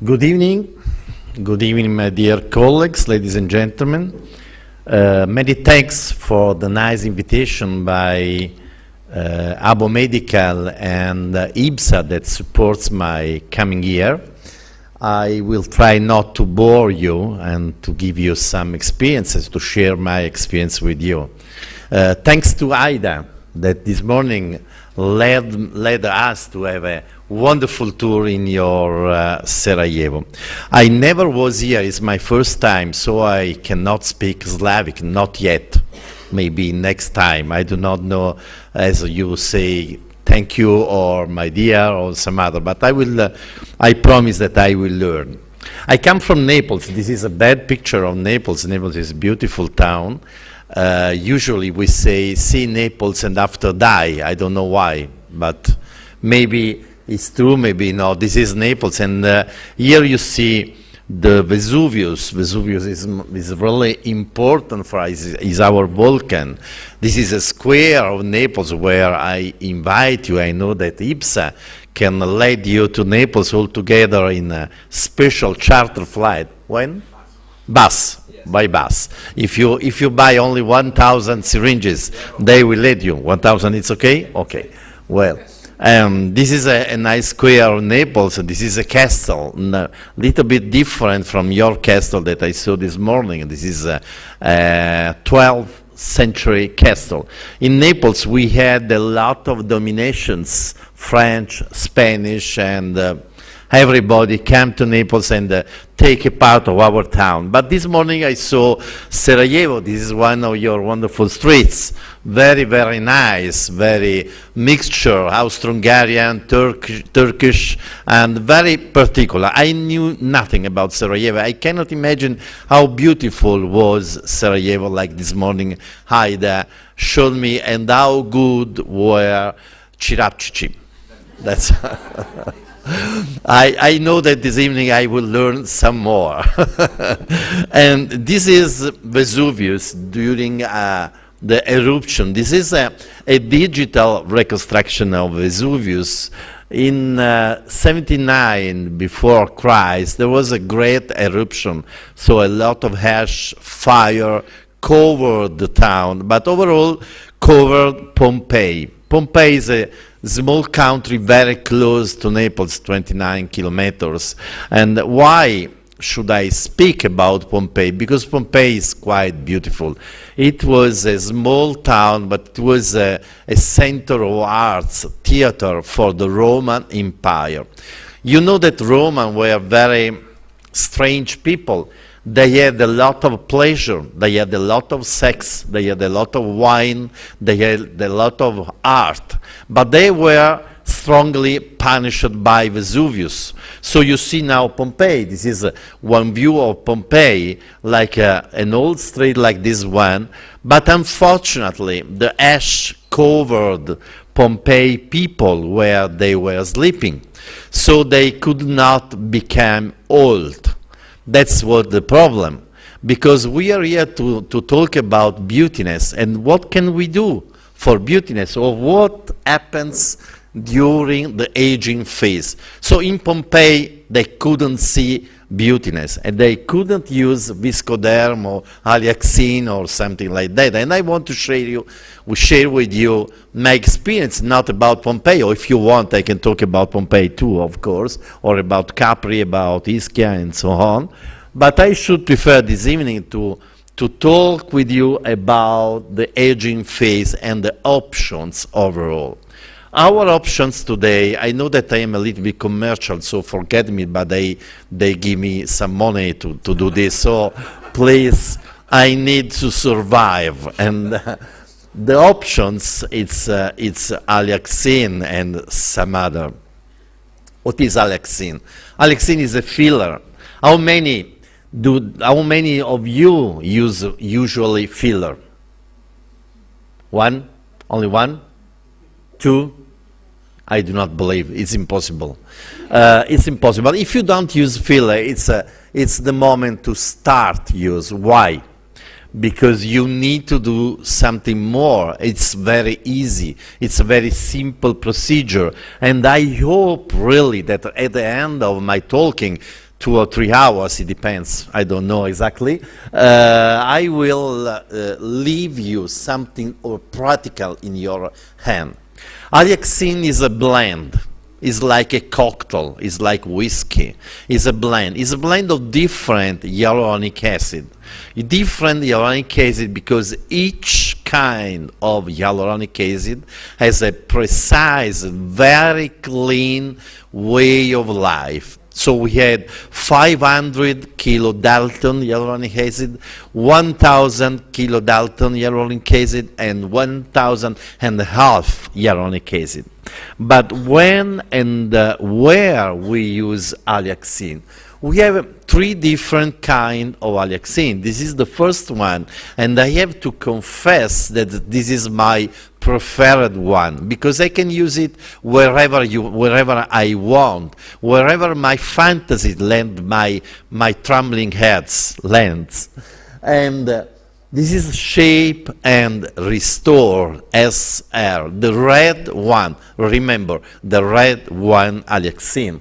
Good evening. Good evening, my dear colleagues, ladies and gentlemen. Many thanks for the nice invitation by Abo Medical and IBSA that supports my coming here. I will try not to bore you and to give you some experiences, to share my experience with you. Thanks to Aida that this morning led us to have a wonderful tour in your Sarajevo. I never was here, it's my first time, so I cannot speak Slavic, not yet. Maybe next time, I do not know, as you say, thank you or my dear or some other, but I promise that I will learn. I come from Naples. This is a bad picture of Naples. Naples is a beautiful town. Usually we say, see Naples and after die. I don't know why, but maybe it's true, maybe not. This is Naples, and here you see the Vesuvius. Vesuvius is really important for us, is our volcan. This is a square of Naples where I invite you. I know that IBSA can lead you to Naples all together in a special charter flight. When? Bus. Yes. By bus. If you buy only 1,000 syringes, they will let you. 1,000, it's okay? Okay. Well. This is a nice square of Naples, and this is a castle, a little bit different from your castle that I saw this morning. This is a 12th century castle. In Naples we had a lot of dominations, French, Spanish, and everybody came to Naples and take a part of our town. But this morning I saw Sarajevo. This is one of your wonderful streets. Very, very nice, very mixture, Austro-Hungarian, Turkish, and very particular. I knew nothing about Sarajevo. I cannot imagine how beautiful was Sarajevo, like this morning Haida showed me, and how good were Chirapchichi. That's I know that this evening I will learn some more. And this is Vesuvius during the eruption. This is a digital reconstruction of Vesuvius. In 79 before Christ, there was a great eruption, so a lot of ash, fire covered the town, but overall covered Pompeii. Pompeii is a small country very close to Naples, 29 kilometers. And why should I speak about Pompeii? Because Pompeii is quite beautiful. It was a small town, but it was a center of arts, theater for the Roman Empire. You know that Romans were very strange people. They had a lot of pleasure, they had a lot of sex, they had a lot of wine, they had a lot of art, but they were strongly punished by Vesuvius. So you see now Pompeii. This is one view of Pompeii, like an old street like this one, but unfortunately the ash covered Pompeii people where they were sleeping, so they could not become old. That's what the problem, because we are here to talk about beautiness, and what can we do for beautiness, or what happens during the aging phase. So in Pompeii, they couldn't see beautiness, and they couldn't use Viscoderm or Alexine or something like that. And I want to share with you my experience, not about Pompeii, or if you want, I can talk about Pompeii too, of course, or about Capri, about Ischia, and so on. But I should prefer this evening to talk with you about the aging phase and the options overall. Our options today, I know that I am a little bit commercial, so forget me, but they give me some money to do this, so please, I need to survive. And the options, it's Alexine and some other. What is Alexine? Alexine is a filler. How many of you use usually filler? One? Only one? Two? I do not believe. It's impossible. It's impossible. If you don't use filler, it's the moment to start use. Why? Because you need to do something more. It's very easy. It's a very simple procedure. And I hope really that at the end of my talking, 2 or 3 hours, it depends, I don't know exactly. I will leave you something or practical in your hand. Alexine is a blend. It's like a cocktail. It's like whiskey. It's a blend. It's a blend of different hyaluronic acid. Different hyaluronic acid because each kind of hyaluronic acid has a precise, very clean way of life. So we had 500 kilodalton hyaluronic acid, 1,000 kilodalton hyaluronic acid, and 1,000 and a half hyaluronic acid. But when and where we use Alexine, we have 3 different kinds of Alexine. This is the first one, and I have to confess that this is my preferred one because I can use it wherever I want, wherever my fantasy land, my trembling heads lands. And this is Shape and Restore SR, the red one. Remember, the red one Alexine.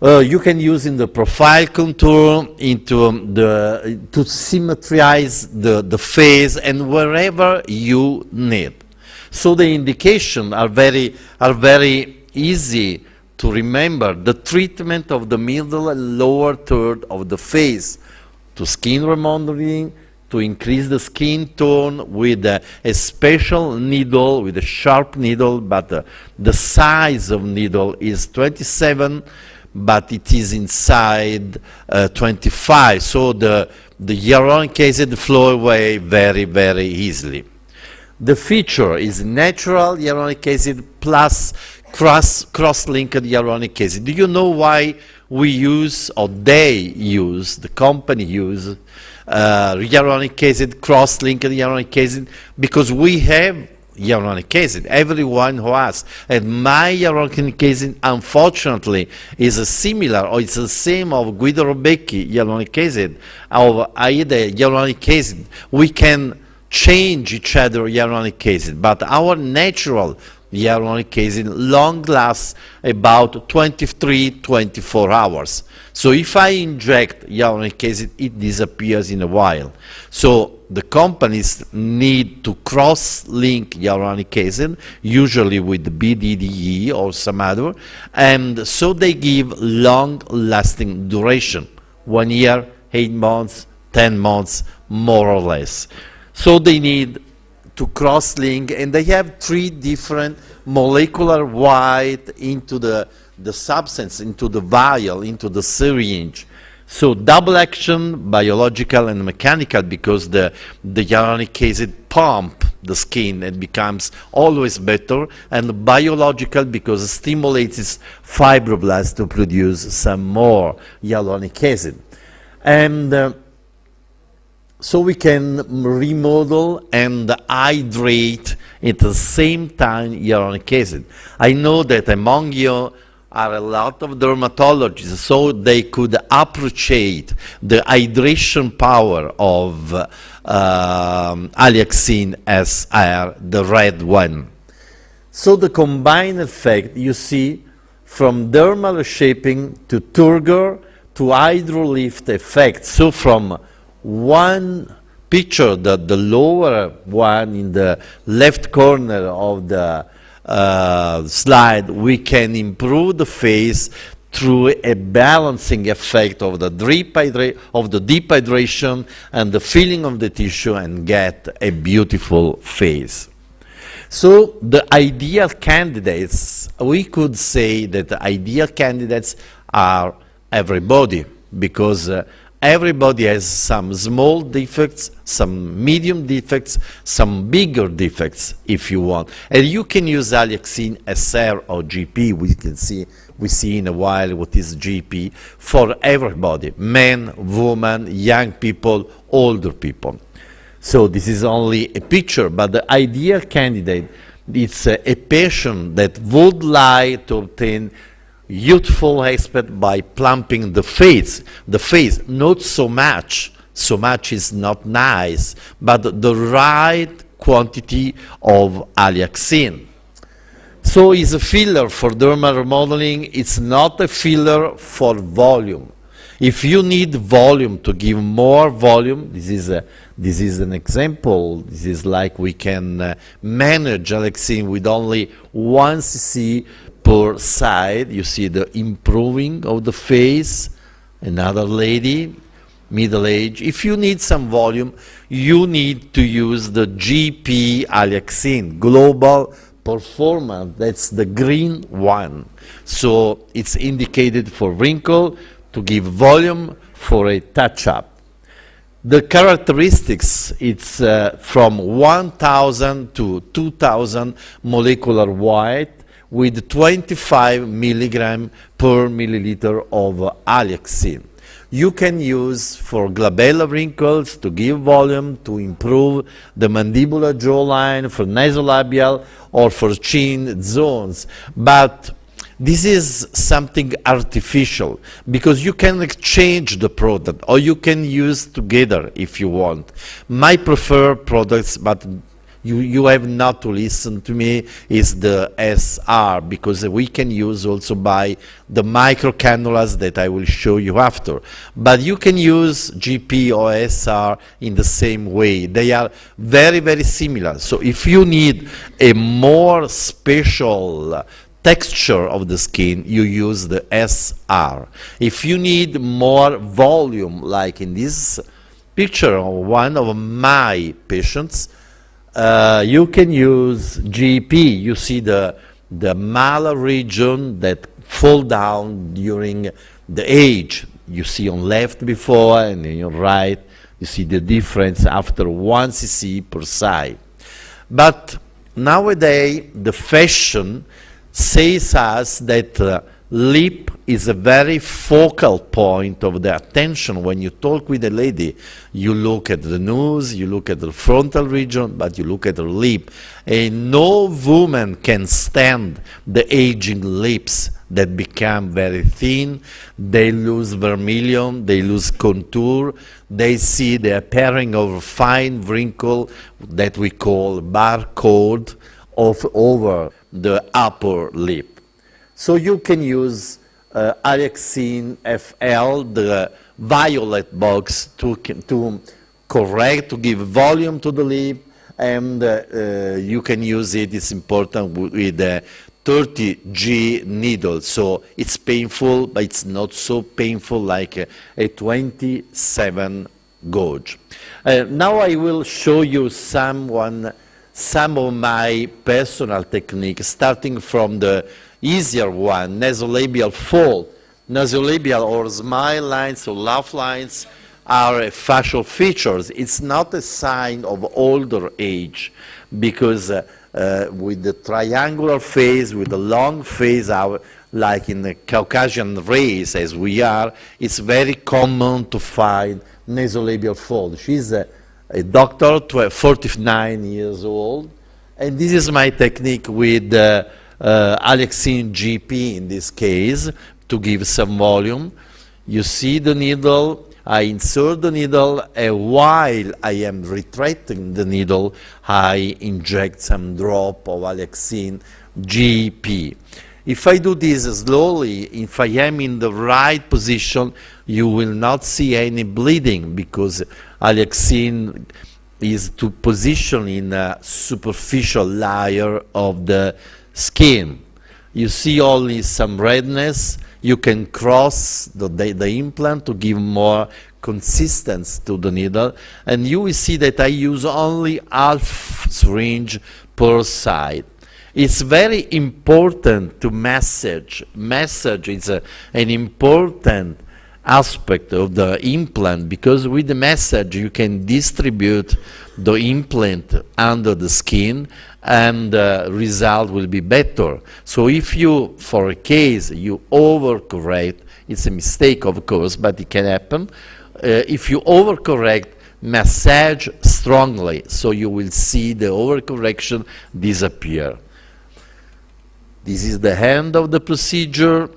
You can use in the profile contour to symmetrize the face and wherever you need. So the indications are very easy to remember. The treatment of the middle and lower third of the face, to skin remodeling, to increase the skin tone with a special needle, with a sharp needle, but the size of needle is 27, but it is inside 25, so the hyaluronic acid flow away very easily. The feature is natural hyaluronic acid plus cross-linked hyaluronic acid. Do you know why we use, or they use, the company use hyaluronic acid, cross-linked hyaluronic acid? Because we have hyaluronic acid, everyone who has. And my hyaluronic acid, unfortunately, is similar, or it's the same of Guido Robecchi hyaluronic acid, of Aida hyaluronic acid. We can change each other hyaluronic acid, but our natural hyaluronic acid long lasts about 23-24 hours. So if I inject hyaluronic acid, it disappears in a while. So the companies need to cross-link hyaluronic acid, usually with BDDE or some other, and so they give long-lasting duration, 1 year, 8 months, 10 months, more or less. So they need to cross-link, and they have 3 different molecular weight into the substance, into the vial, into the syringe. So double action, biological and mechanical, because the hyaluronic acid pump the skin and becomes always better, and biological because it stimulates fibroblasts to produce some more hyaluronic acid. And so we can remodel and hydrate at the same time hyaluronic acid. I know that among you are a lot of dermatologists, so they could appreciate the hydration power of Alexine SR, the red one. So the combined effect, you see, from dermal reshaping to turgor to hydrolift effect. So from one picture, the lower one in the left corner of the slide, we can improve the face through a balancing effect of the deep hydration and the feeling of the tissue and get a beautiful face. So the ideal candidates, we could say that the ideal candidates are everybody, because everybody has some small defects, some medium defects, some bigger defects, if you want. And you can use Alexine SR or GP. We see in a while what is GP for everybody: men, women, young people, older people. So this is only a picture, but the ideal candidate is a patient that would like to obtain youthful aspect by plumping the face. The face, not so much is not nice, but the right quantity of Alexine. So it's a filler for dermal remodeling. It's not a filler for volume. If you need volume to give more volume, this is an example. This is like we can manage Alexine with only 1 cc per side. You see the improving of the face. Another lady, middle age. If you need some volume, you need to use the GP Alexine, Global Performance. That's the green one. So it's indicated for wrinkle, to give volume, for a touch-up. The characteristics, it's from 1,000 to 2,000 molecular weight with 25 milligram per milliliter of Alexine. You can use for glabellar wrinkles to give volume, to improve the mandibular jawline, for nasolabial, or for chin zones. But this is something artificial, because you can exchange the product, or you can use together if you want. My preferred products, but you have not to listen to me, is the SR, because we can use also by the micro cannulas that I will show you after. But you can use GP or SR in the same way. They are very, very similar. So if you need a more special texture of the skin, you use the SR. If you need more volume, like in this picture of one of my patients, you can use GP. You see the Malar region that fall down during the age. You see on left before and on right, you see the difference after 1 cc per side. But nowadays, the fashion says us that lip is a very focal point of the attention. When you talk with a lady, you look at the nose, you look at the frontal region, but you look at her lip. And no woman can stand the aging lips that become very thin. They lose vermilion, they lose contour, they see the appearing of fine wrinkle that we call barcode over the upper lip. So you can use Alexine FL, the violet box, to correct, to give volume to the lip, and you can use it, it's important, with a 30G needle. So it's painful, but it's not so painful like a 27 gauge. Now I will show you some of my personal techniques, starting from the easier one, nasolabial fold. Nasolabial or smile lines or laugh lines are facial features. It's not a sign of older age, because with the triangular face, with the long face, like in the Caucasian race as we are, it's very common to find nasolabial fold. She's a doctor, 49 years old, and this is my technique with Alexine GP in this case, to give some volume. You see the needle, I insert the needle, and while I am retracting the needle, I inject some drop of Alexine GP. If I do this slowly, if I am in the right position, you will not see any bleeding, because Alexine is to position in a superficial layer of the skin. You see only some redness. You can cross the implant to give more consistency to the needle, and you will see that I use only half syringe per side. It's very important to massage. Massage is an important aspect of the implant, because with the massage you can distribute the implant under the skin, and the result will be better. So if you, for a case, you overcorrect, it's a mistake of course, but it can happen. If you overcorrect, massage strongly, so you will see the overcorrection disappear. This is the end of the procedure.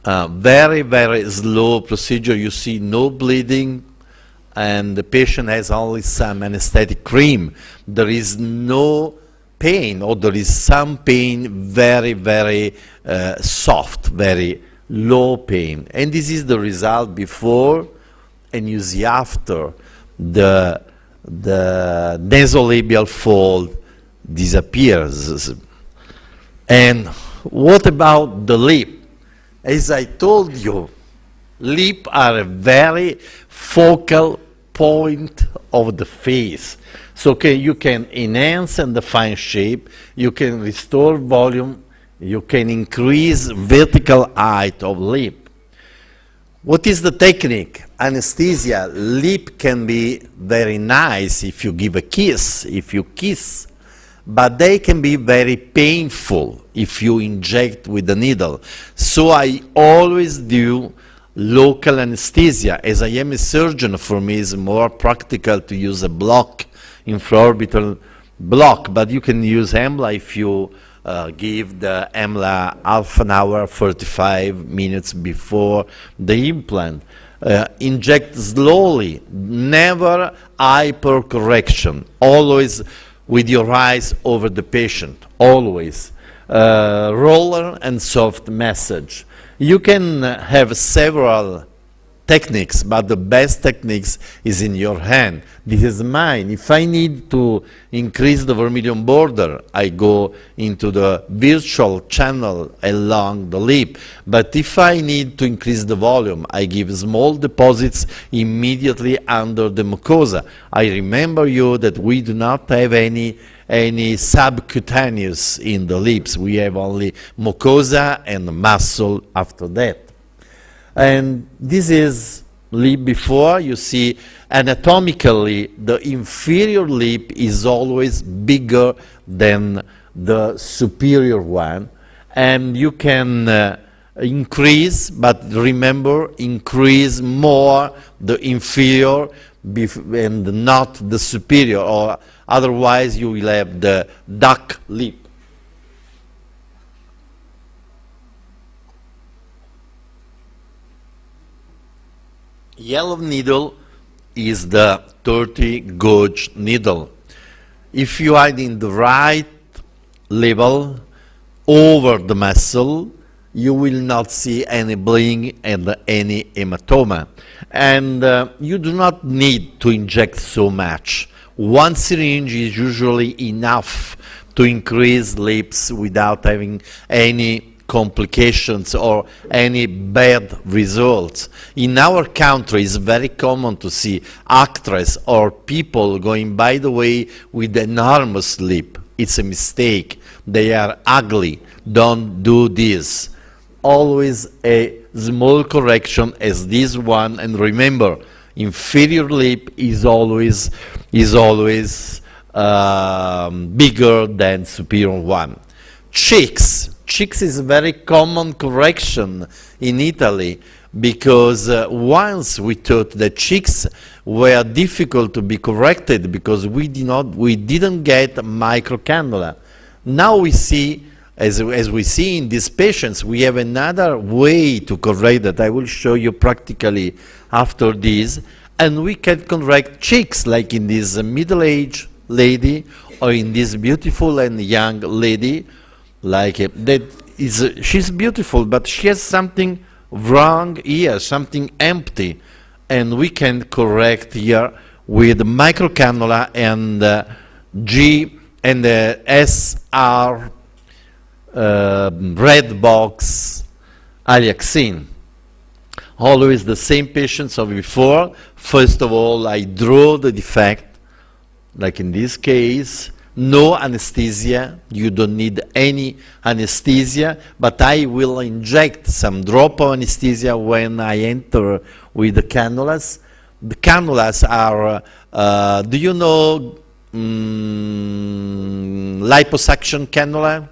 Very, very slow procedure. You see no bleeding, and the patient has only some anesthetic cream. There is no pain, or there is some pain, very, very soft, very low pain. And this is the result before, and you see after the nasolabial fold disappears. And what about the lip? As I told you, lips are a very focal point of the face. So you can enhance and define shape, you can restore volume, you can increase vertical height of lip. What is the technique? Anesthesia. Lip can be very nice if you give a kiss, if you kiss, but they can be very painful if you inject with the needle. So I always do local anesthesia. As I am a surgeon, for me it's more practical to use a block, infraorbital block, but you can use EMLA if you give the EMLA half an hour, 45 minutes before the implant. Inject slowly, never hypercorrection, always with your eyes over the patient, always. Roller and soft massage. You can have several techniques, but the best techniques is in your hand. This is mine. If I need to increase the vermilion border, I go into the virtual channel along the lip. But if I need to increase the volume, I give small deposits immediately under the mucosa. I remember you that we do not have any subcutaneous in the lips. We have only mucosa and muscle after that. And this is lip before. You see, anatomically, the inferior lip is always bigger than the superior one. And you can increase, but remember, increase more the inferior and not the superior, or otherwise you will have the duck lip. Yellow needle is the 30 gauge needle. If you are in the right level over the muscle, you will not see any bleeding and any hematoma. And you do not need to inject so much. One syringe is usually enough to increase lips without having any complications or any bad results. In our country, it's very common to see actresses or people going by the way with enormous lip. It's a mistake. They are ugly. Don't do this. Always a small correction as this one, and remember, inferior lip is always bigger than superior one. Cheeks. Cheeks is a very common correction in Italy because once we thought that cheeks were difficult to be corrected because we didn't get microcannula. Now we see, as we see in these patients, we have another way to correct that I will show you practically after this, and we can correct cheeks like in this middle-aged lady or in this beautiful and young lady. Like she's beautiful, but she has something wrong here, something empty, and we can correct here with microcannula and G and SR red box Alexine. Always the same patients of before. First of all, I draw the defect, like in this case. No anesthesia, you don't need any anesthesia, but I will inject some drop of anesthesia when I enter with the cannulas. The cannulas are, do you know liposuction cannula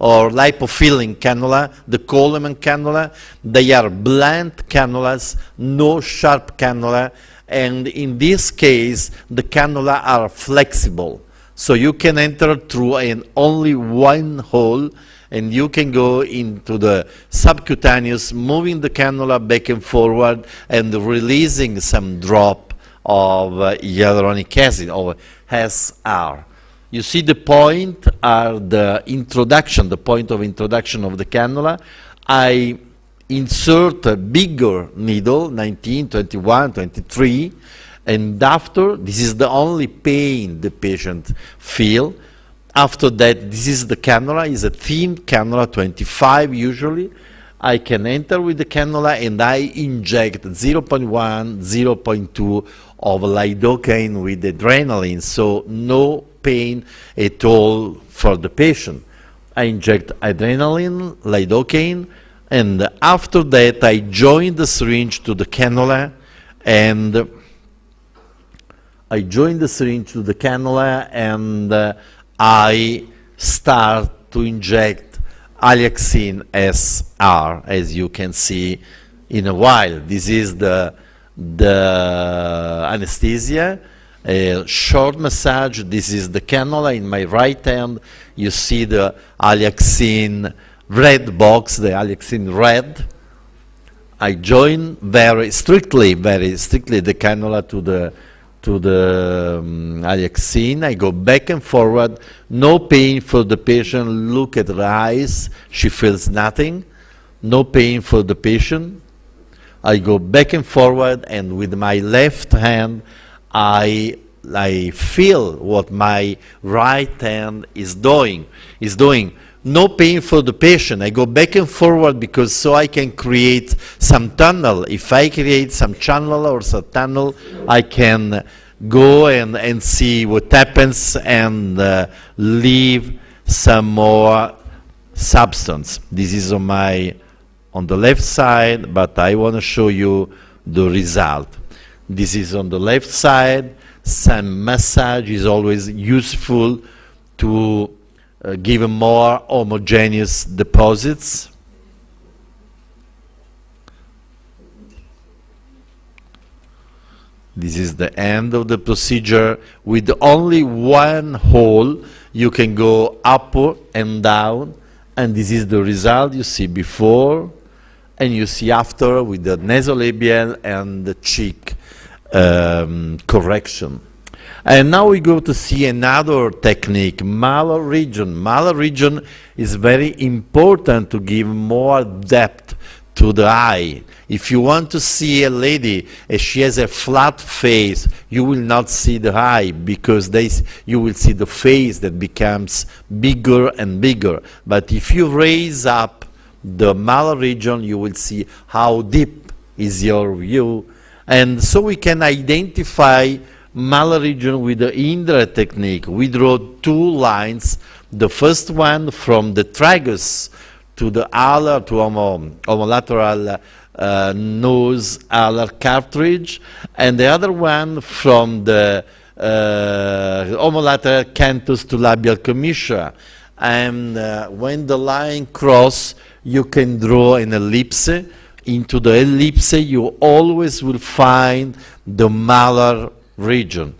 or lipofilling cannula, the Coleman cannula? They are blunt cannulas, no sharp cannula, and in this case, the cannula are flexible. So you can enter through only one hole, and you can go into the subcutaneous, moving the cannula back and forward and releasing some drop of hyaluronic acid, or SR. You see the point are the introduction, the point of introduction of the cannula. I insert a bigger needle, 19, 21, 23, and after, this is the only pain the patient feel. After that, this is the cannula, is a thin cannula, 25 usually. I can enter with the cannula and I inject 0.1, 0.2 of lidocaine with adrenaline, so no pain at all for the patient. I inject adrenaline, lidocaine, and after that I join the syringe to the cannula, and I start to inject Alexine SR, as you can see in a while. This is the anesthesia, a short massage. This is the cannula in my right hand. You see the Alexine red box, the Alexine red. I join very strictly the cannula to the Alexine. I go back and forward, no pain for the patient. Look at her eyes, she feels nothing, no pain for the patient. I go back and forward, and with my left hand I feel what my right hand is doing. No pain for the patient. I go back and forward because so I can create some tunnel. If I create some channel or some tunnel, I can go and see what happens and leave some more substance. This is on the left side, but I want to show you the result. This is on the left side. Some massage is always useful to give more homogeneous deposits. This is the end of the procedure. With only one hole, you can go up and down, and this is the result you see before, and you see after with the nasolabial and the cheek correction. And now we go to see another technique, malar region. Malar region is very important to give more depth to the eye. If you want to see a lady and she has a flat face, you will not see the eye because you will see the face that becomes bigger and bigger. But if you raise up the malar region, you will see how deep is your view. And so we can identify malar region with the Indra technique. We draw two lines. The first one from the tragus to the alar, to homolateral nose alar cartridge, and the other one from the homolateral canthus to labial commissura. And when the line cross, you can draw an ellipse. Into the ellipse, you always will find the malar region.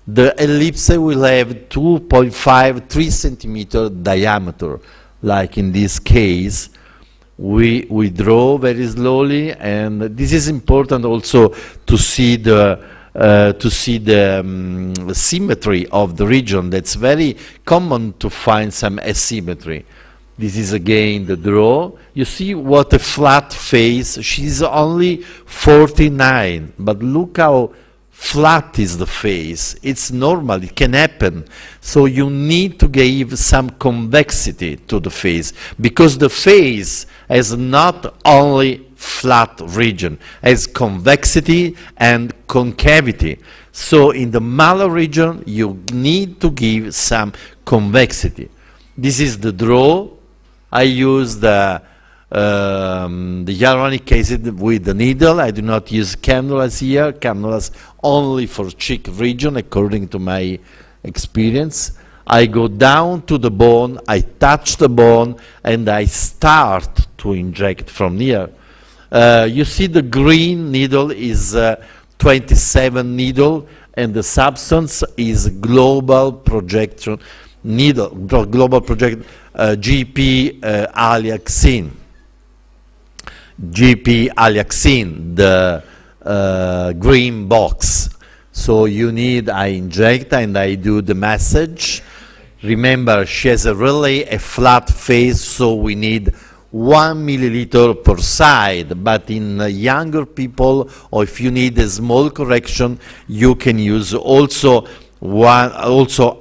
The ellipse will have 2.5, 3 centimeter diameter. Like in this case, we draw very slowly, and this is important also to see the symmetry of the region. That's very common to find some asymmetry. This is again the draw. You see what a flat face. She's only 49, but look how flat is the face. It's normal, it can happen. So you need to give some convexity to the face, because the face has not only flat region, has convexity and concavity. So in the malar region, you need to give some convexity. This is the draw. I use the hyaluronic acid with the needle. I do not use cannulas here. Cannulas only for cheek region, according to my experience. I go down to the bone, I touch the bone, and I start to inject from here. You see the green needle is 27 needle, and the substance is global projection needle, global project GP Alexine. GP Alexine, the green box. So you need, I inject and I do the massage. Remember, she has really a flat face, so we need 1 milliliter per side, but in younger people, or if you need a small correction, you can use also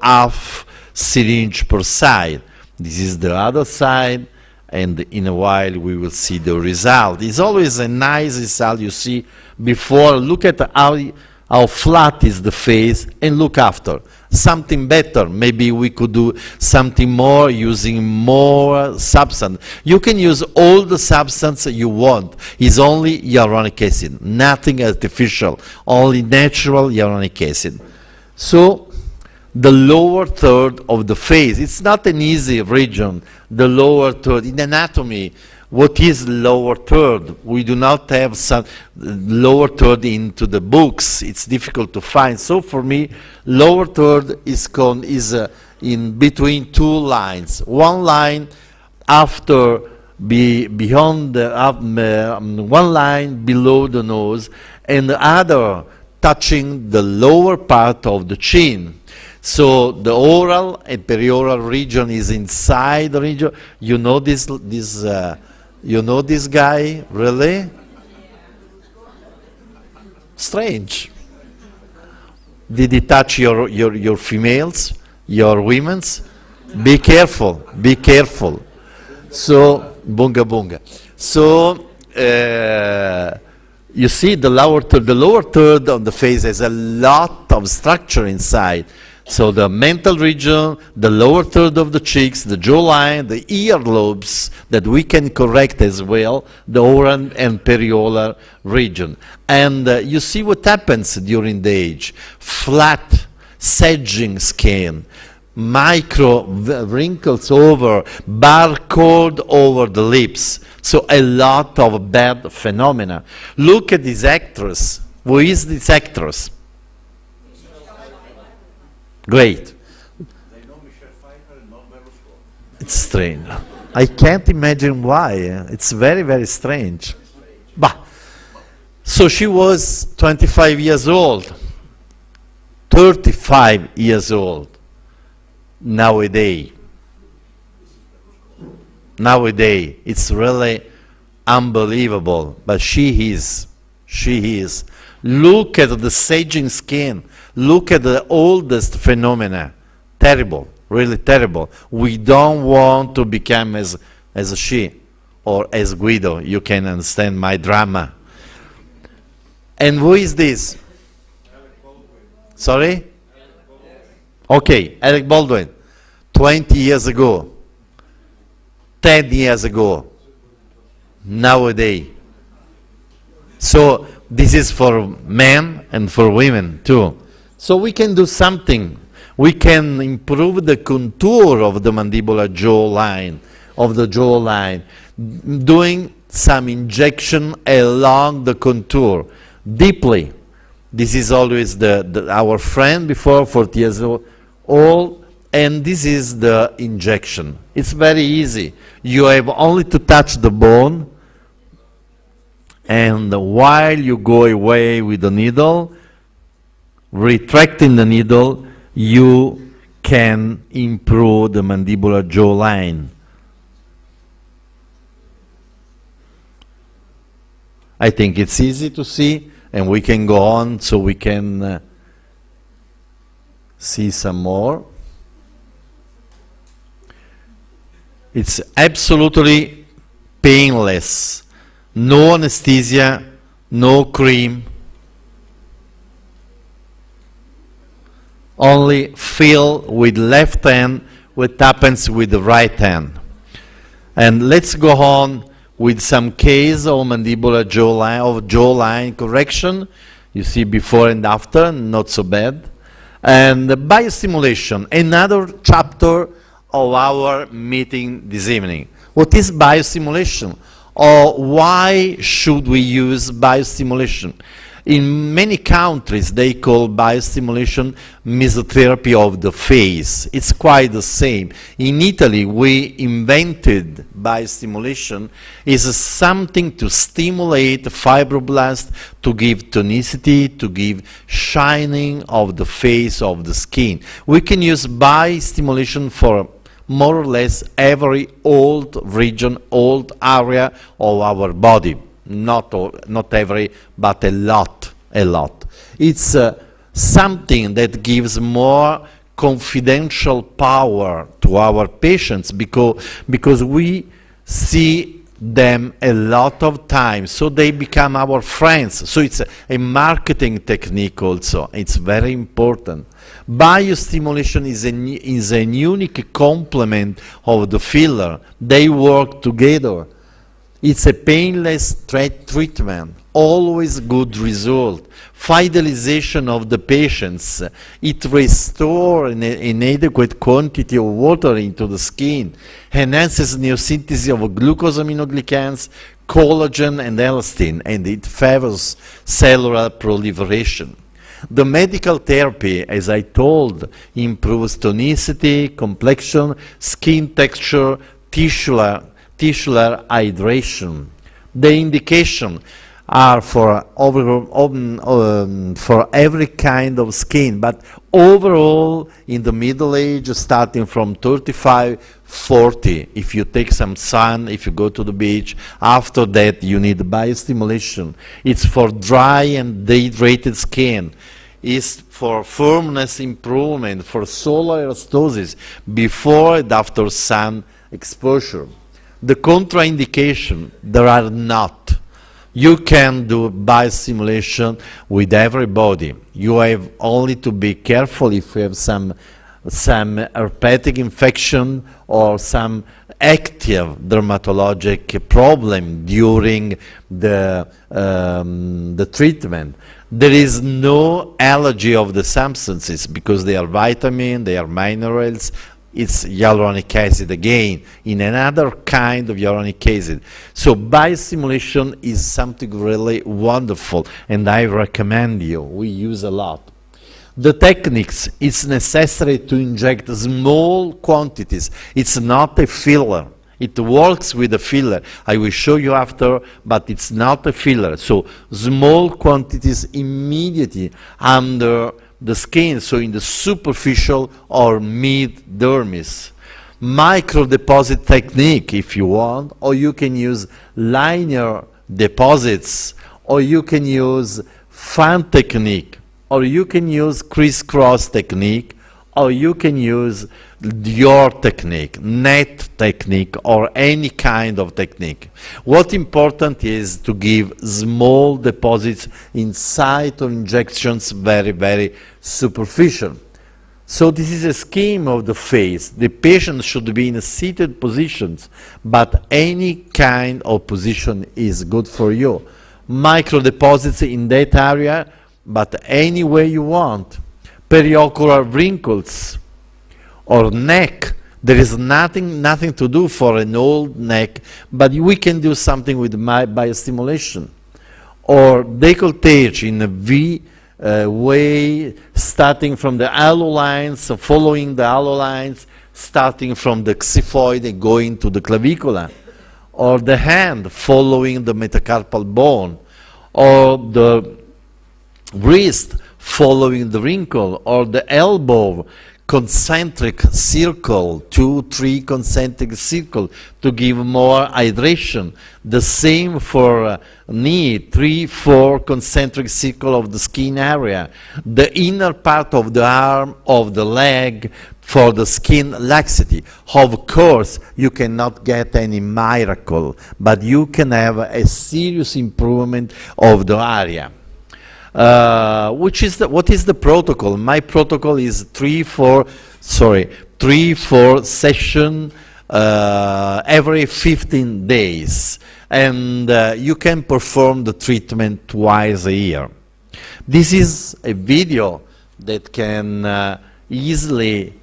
half syringe per side. This is the other side, and in a while we will see the result. It's always a nice result you see before. Look at how flat is the face, and look after. Something better, maybe we could do something more using more substance. You can use all the substance you want. It's only hyaluronic acid, nothing artificial, only natural hyaluronic acid. So the lower third of the face, it's not an easy region, the lower third. In anatomy, what is lower third? We do not have some lower third into the books. It's difficult to find. So for me, lower third is in between two lines. One line after beyond one line below the nose, and the other touching the lower part of the chin. So the oral and perioral region is inside the region. You know you know this guy, really? Strange. Did he touch your females, your women's? Be careful, be careful. So, bunga bunga. So, you see the lower third of the face has a lot of structure inside. So the mental region, the lower third of the cheeks, the jawline, the earlobes that we can correct as well, the oral and perioral region. And you see what happens during the age. Flat, sedging skin, micro wrinkles over, barcode over the lips. So a lot of bad phenomena. Look at this actress. Who is this actress? Great. It's strange. I can't imagine why. It's very, very strange. Bah. So she was 25 years old, 35 years old nowadays. Nowadays, it's really unbelievable, but she is. Look at the saging skin. Look at the oldest phenomena. Terrible, really terrible. We don't want to become as she or as Guido. You can understand my drama. And who is this? Sorry? Okay, Alec Baldwin. 20 years ago. 10 years ago. Nowadays. So this is for men and for women too. So we can do something. We can improve the contour of the mandibular jawline, doing some injection along the contour, deeply. This is always our friend before 40 years old, and this is the injection. It's very easy. You have only to touch the bone, and while you go away with the needle, retracting the needle, you can improve the mandibular jawline. I think it's easy to see, and we can go on so we can see some more. It's absolutely painless. No anesthesia, no cream. Only feel with left hand what happens with the right hand. And let's go on with some case of mandibular jawline correction. You see before and after, not so bad. And the biostimulation, another chapter of our meeting this evening. What is biostimulation? Or why should we use biostimulation? In many countries, they call biostimulation mesotherapy of the face. It's quite the same. In Italy, we invented biostimulation. It's something to stimulate fibroblasts, to give tonicity, to give shining of the face, of the skin. We can use biostimulation for more or less every old region, old area of our body. Not every, but a lot. It's something that gives more confidential power to our patients because we see them a lot of times, so they become our friends. So it's a marketing technique also. It's very important. Biostimulation is a unique complement of the filler. They work together. It's a painless treatment, always good result. Fidelization of the patients. It restores an adequate quantity of water into the skin, enhances neosynthesis of glucosaminoglycans, collagen and elastin, and it favors cellular proliferation. The medical therapy, as I told, improves tonicity, complexion, skin texture, tisular hydration. The indication are for every kind of skin, but overall in the middle age, starting from 35, 40, if you take some sun, if you go to the beach, after that you need biostimulation. It's for dry and dehydrated skin. Is for firmness improvement, for solar elastosis, before and after sun exposure. The contraindication, there are not. You can do biostimulation with everybody. You have only to be careful if you have some herpetic infection or some active dermatologic problem during the treatment. There is no allergy of the substances because they are vitamin, they are minerals. It's hyaluronic acid again, in another kind of hyaluronic acid. So biostimulation is something really wonderful, and I recommend you. We use a lot. The techniques, it's necessary to inject small quantities. It's not a filler. It works with a filler. I will show you after, but it's not a filler. So small quantities immediately under the skin, so in the superficial or mid-dermis. Micro-deposit technique, if you want, or you can use linear deposits, or you can use fan technique, or you can use crisscross technique, or you can use your technique, net technique, or any kind of technique. What's important is to give small deposits inside of injections, very, very superficial. So this is a scheme of the face. The patient should be in a seated positions, but any kind of position is good for you. Micro deposits in that area, but any way you want. Periocular wrinkles or neck. There is nothing to do for an old neck, but we can do something with biostimulation. Or décolletage in a V way, starting from the halo lines, so following the halo lines, starting from the xiphoid and going to the clavicula. Or the hand following the metacarpal bone. Or the wrist following the wrinkle, or the elbow, concentric circle, 2-3 concentric circle to give more hydration. The same for knee, 3-4 concentric circle of the skin area. The inner part of the arm, of the leg, for the skin laxity. Of course, you cannot get any miracle, but you can have a serious improvement of the area. What is the protocol? My protocol is 3-4 session every 15 days, and you can perform the treatment twice a year. This is a video that can easily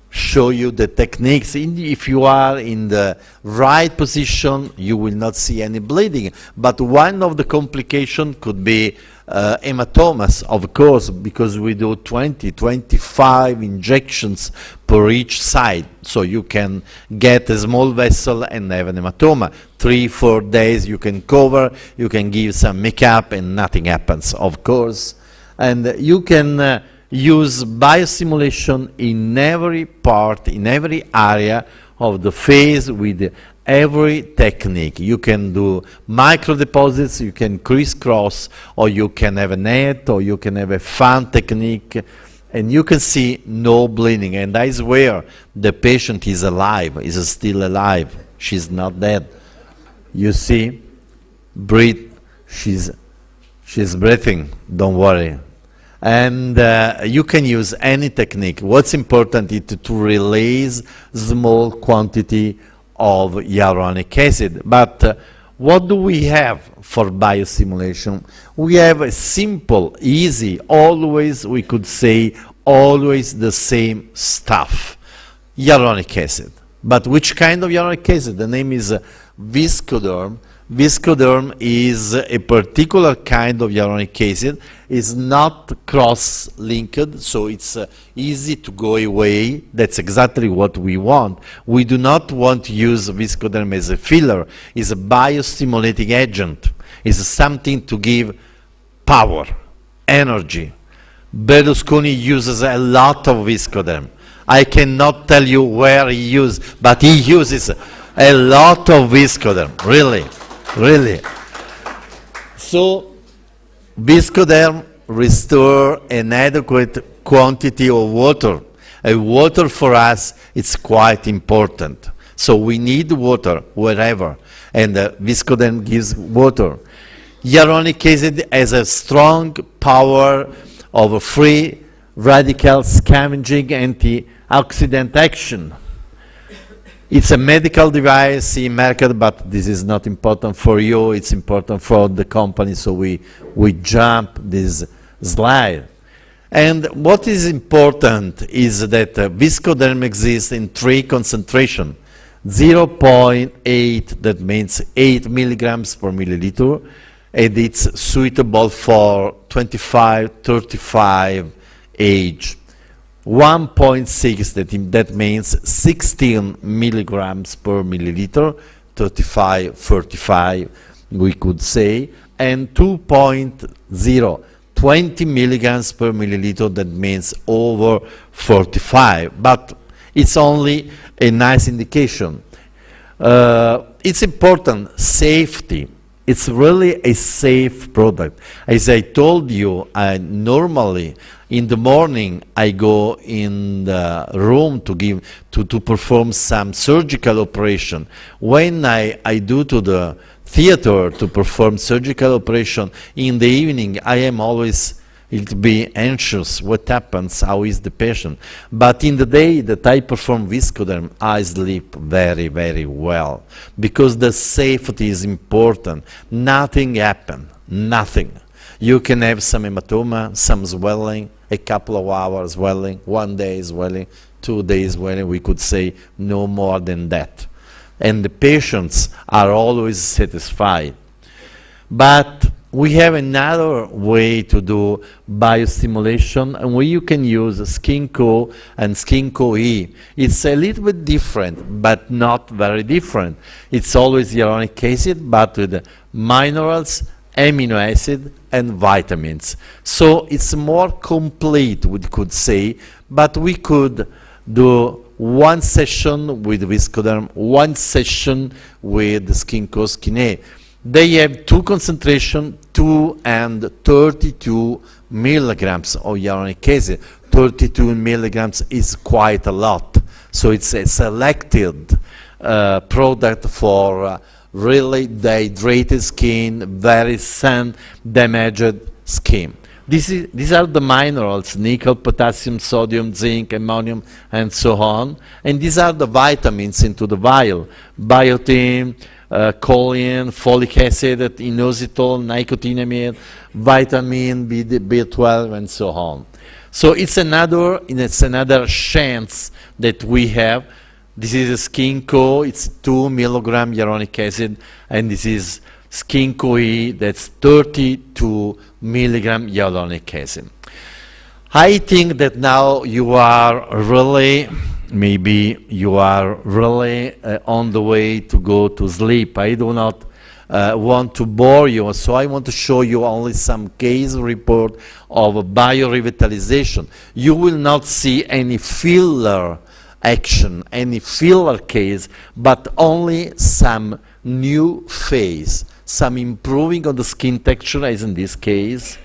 show you the techniques. If you are in the right position, you will not see any bleeding. But one of the complications could be hematomas, of course, because we do 20, 25 injections per each side. So you can get a small vessel and have an hematoma. 3-4 days you can cover, you can give some makeup and nothing happens, of course. And you can use biostimulation in every part, in every area of the face with every technique. You can do micro deposits, you can crisscross, or you can have a net, or you can have a fan technique, and you can see no bleeding. And I swear the patient is alive, is still alive. She's not dead. You see, breathe, she's breathing, don't worry. And you can use any technique. What's important is to release small quantity of hyaluronic acid. But what do we have for biostimulation? We have a simple, easy, always, we could say, always the same stuff, hyaluronic acid. But which kind of hyaluronic acid? The name is Viscoderm. Viscoderm is a particular kind of hyaluronic acid. It's not cross-linked, so it's easy to go away. That's exactly what we want. We do not want to use Viscoderm as a filler. It's a biostimulating agent. It's something to give power, energy. Berlusconi uses a lot of Viscoderm. I cannot tell you where he uses, but he uses a lot of Viscoderm, really. Really. So Viscoderm restore an adequate quantity of water. Water for us is quite important. So we need water wherever, and Viscoderm gives water. Hyaluronic acid has a strong power of free radical scavenging antioxidant action. It's a medical device in market, but this is not important for you. It's important for the company, so we jump this slide. And what is important is that Viscoderm exists in 3 concentrations. 0.8, that means 8 milligrams per milliliter, and it's suitable for 25-35 age. 1.6, that means 16 milligrams per milliliter, 35-45 we could say, and 2.0, 20 milligrams per milliliter, that means over 45, but it's only a nice indication. It's important, safety. It's really a safe product. As I told you, normally in the morning I go in the room to perform some surgical operation. When I do to the theater to perform surgical operation in the evening, I am always be anxious. What happens? How is the patient? But in the day that I perform Viscoderm, I sleep very, very well, because the safety is important. Nothing happens. Nothing. You can have some hematoma, some swelling, a couple of hours swelling, 1 day swelling, 2 days swelling. We could say no more than that. And the patients are always satisfied. But we have another way to do biostimulation, and where you can use Skin Co and Skin Co E. It's a little bit different, but not very different. It's always hyaluronic acid, but with minerals, amino acid, and vitamins. So it's more complete, we could say, but we could do 1 session with Viscoderm, 1 session with Skin Co Skin A. They have 2 concentration, 2 and 32 milligrams of hyaluronic acid. 32 milligrams is quite a lot. So it's a selected product for really dehydrated skin, very sun damaged skin. These are the minerals: nickel, potassium, sodium, zinc, ammonium, and so on. And these are the vitamins into the vial: biotin, choline, folic acid, inositol, nicotinamide, vitamin B12, and so on. So it's another chance that we have. This is a Skin Co, it's 2 milligram hyaluronic acid, and this is Skin Co-E, that's 32 milligram hyaluronic acid. I think that now you are really, maybe you are really on the way to go to sleep. I do not want to bore you, so I want to show you only some case report of biorevitalization. You will not see any filler action, any filler case, but only some new phase, some improving of the skin texture, as in this case,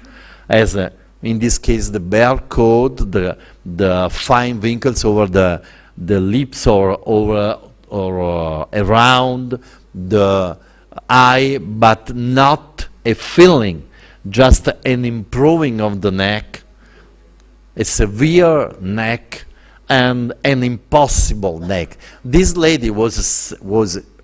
in this case the bare coat, the fine wrinkles over the lips or over or around the eye, but not a filling, just an improving of the neck, a severe neck, and an impossible neck. This lady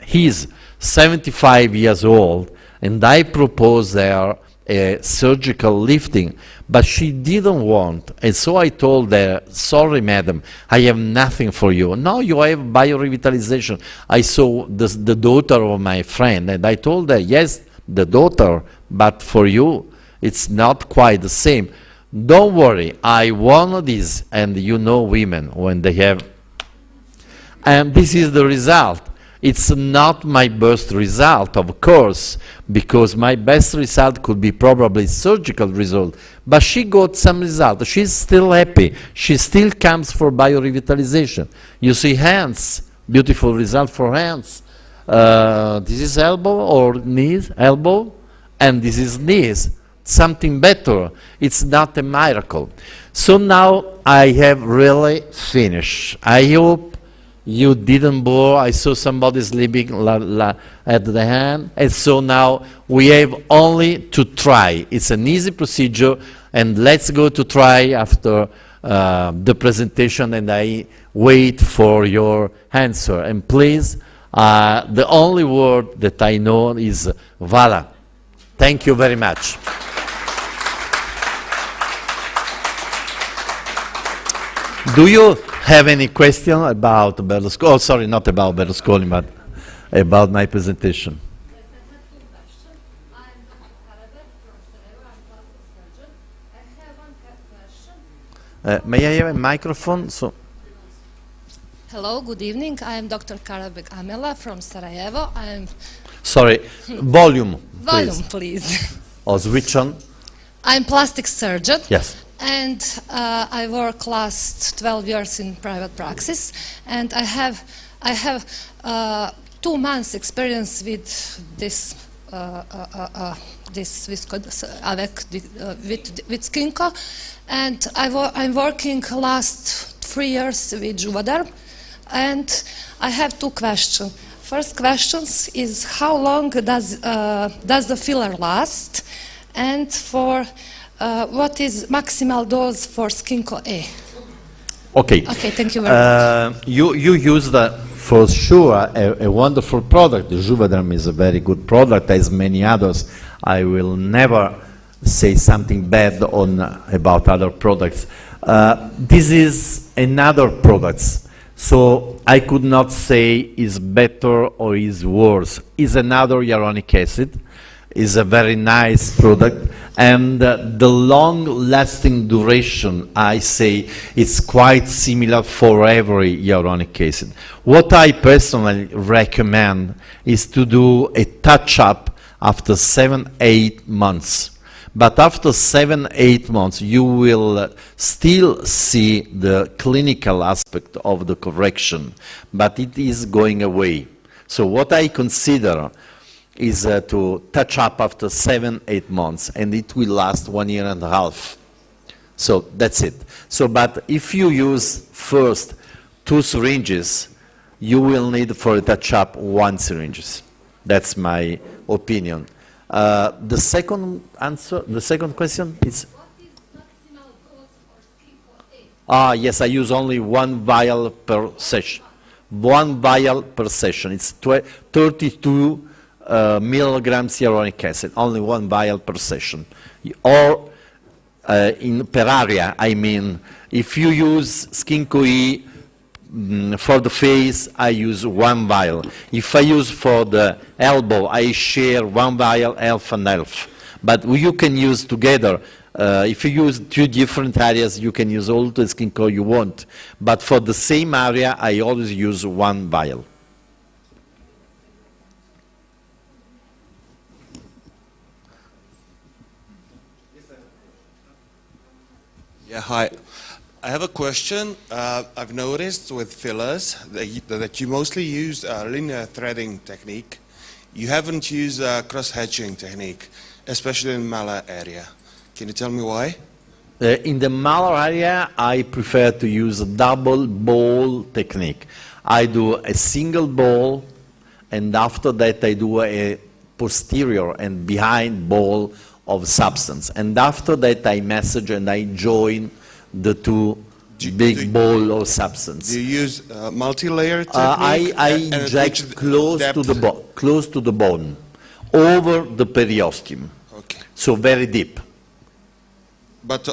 he's 75 years old, and I proposed her a surgical lifting, but she didn't want, and so I told her, sorry madam, I have nothing for you. Now you have biorevitalization. I saw the daughter of my friend, and I told her, yes, the daughter, but for you it's not quite the same. Don't worry, I want this, and you know women when they have, and this is the result. It's not my best result, of course, because my best result could be probably surgical result, but she got some result. She's still happy. She still comes for biorevitalization. You see hands, beautiful result for hands. This is elbow or knees, elbow, and this is knees. Something better. It's not a miracle. So now I have really finished. I hope you didn't bore. I saw somebody sleeping at the hand, and so now we have only to try. It's an easy procedure, and let's go to try after the presentation, and I wait for your answer. And please, the only word that I know is voilà. Thank you very much. Do you have any question about Berlusconi? Oh, sorry, not about Berlusconi, but about my presentation. Yes, I have two questions. I'm Dr. Karabev from Sarajevo. I'm plastic surgeon. I have one question. May I have a microphone? So. Hello, good evening. I am Dr. Karabek Amela from Sarajevo. Sorry, volume, please. Or switch on. I'm plastic surgeon. Yes. And I work last 12 years in private practice, and I have 2 months experience with this with Skinco, and I'm working last 3 years with Giuseppe, and I have 2 questions. First question is how long does the filler last, and for what is maximal dose for Skinco A? Okay. Okay, thank you very much. You use for sure a wonderful product. The Viscoderm is a very good product, as many others. I will never say something bad about other products. This is another product, so I could not say is better or is worse. It's another hyaluronic acid. Is a very nice product, and the long-lasting duration, I say, is quite similar for every hyaluronic acid. What I personally recommend is to do a touch-up after 7-8 months. But after 7-8 months, you will still see the clinical aspect of the correction, but it is going away. So what I consider is to touch up after 7-8 months, and it will last 1.5 years. So that's it. So, but if you use first 2 syringes, you will need for a touch up 1 syringe. That's my opinion. The second question is. What is maximal dose for Skinco A? Yes, I use only 1 vial per session. 1 vial per session. It's 32 milligrams hyaluronic acid, only 1 vial per session. Or per area. I mean, if you use Skin QE for the face, I use 1 vial. If I use for the elbow, I share 1 vial, half and half. But you can use together. If you use 2 different areas, you can use all the skin color you want. But for the same area, I always use 1 vial. Yeah, hi. I have a question. I've noticed with fillers that you mostly use linear threading technique. You haven't used cross-hatching technique, especially in Malar area. Can you tell me why? In the Malar area, I prefer to use a double ball technique. I do a single ball, and after that I do a posterior and behind ball of substance. And after that I massage and I join the 2 big ball of substance. Do you use multi-layer technique? I inject close to the bone, over the periosteum. Okay. So very deep. But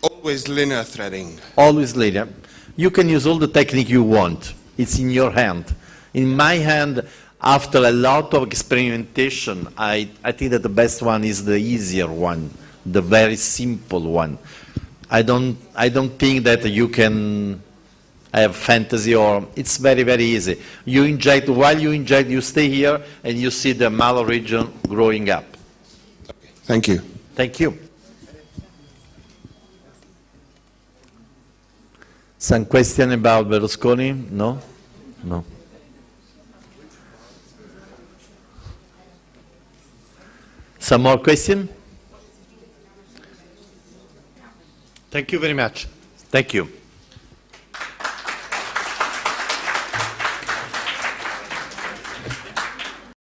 always linear threading. Always linear. You can use all the technique you want. It's in your hand. In my hand, after a lot of experimentation, I think that the best one is the easier one, the very simple one. I don't think that you can have fantasy, or it's very, very easy. You inject, while you inject, you stay here and you see the malar region growing up. Okay. Thank you. Thank you. Some question about Berlusconi? No? No. Some more question? Thank you very much. Thank you.